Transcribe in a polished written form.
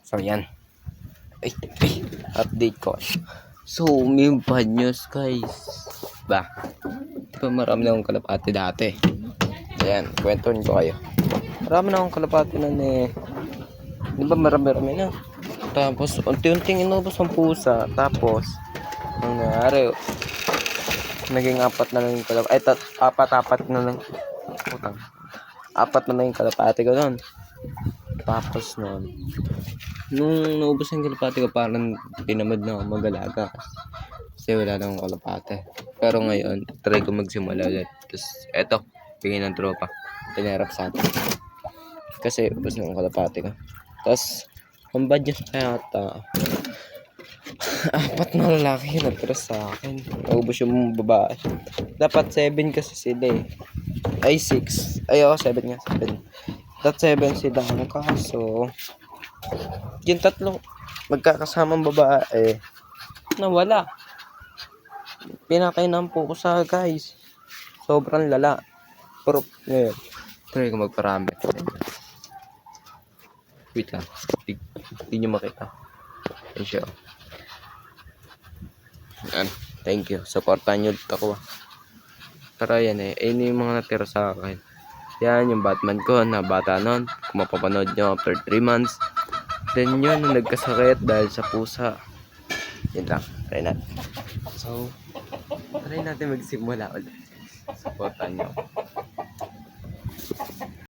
So yan. Ay, update ko. So, may bad news guys. Ba? Di ba marami na akong kalapati dati? Ayan, kwentuhan ko kayo. Marami na akong kalapati nun eh. Di ba marami na? Tapos, unti-unting inubos ang pusa. Tapos, ang nangyari, naging apat na lang yung kalapati. Ay, apat na lang. Putang. Apat na lang yung kalapati ko nun. Tapos nun, nung naubos yung kalapati ko, parang pinamad na ako mag-alaga. Kasi wala na akong kalapati. Pero ngayon, try ko magsimula ulit. Tapos, eto, bigyan ng tropa. Pinarap sa atin. Kasi ubos na akong kalapati ko. Tapos, ang bad news kaya ata, apat na lalaki yung nagtras sa akin. Naubos yung babae. Dapat 7 kasi sila eh. Ay, 6. Ay, 7 nga. 7. Dapat 7 sila. Kaso, yung tatlong magkakasamang babae, nawala. Pinakainan po ko sa guys. Sobrang lala. Pero, ngayon, try ko magparami. Wait lang. Hindi nyo makita. Ayan siya. Yan. Thank you. Supportan nyo ulit ako. Pero yan eh. Ayun yung mga natira sa akin. Yan yung Batman ko na bata nun. Kung mapapanood nyo after 3 months. Then yun, nagkasakit dahil sa pusa. Yun lang. Try natin. So, try natin magsimula ulit. Supportan nyo.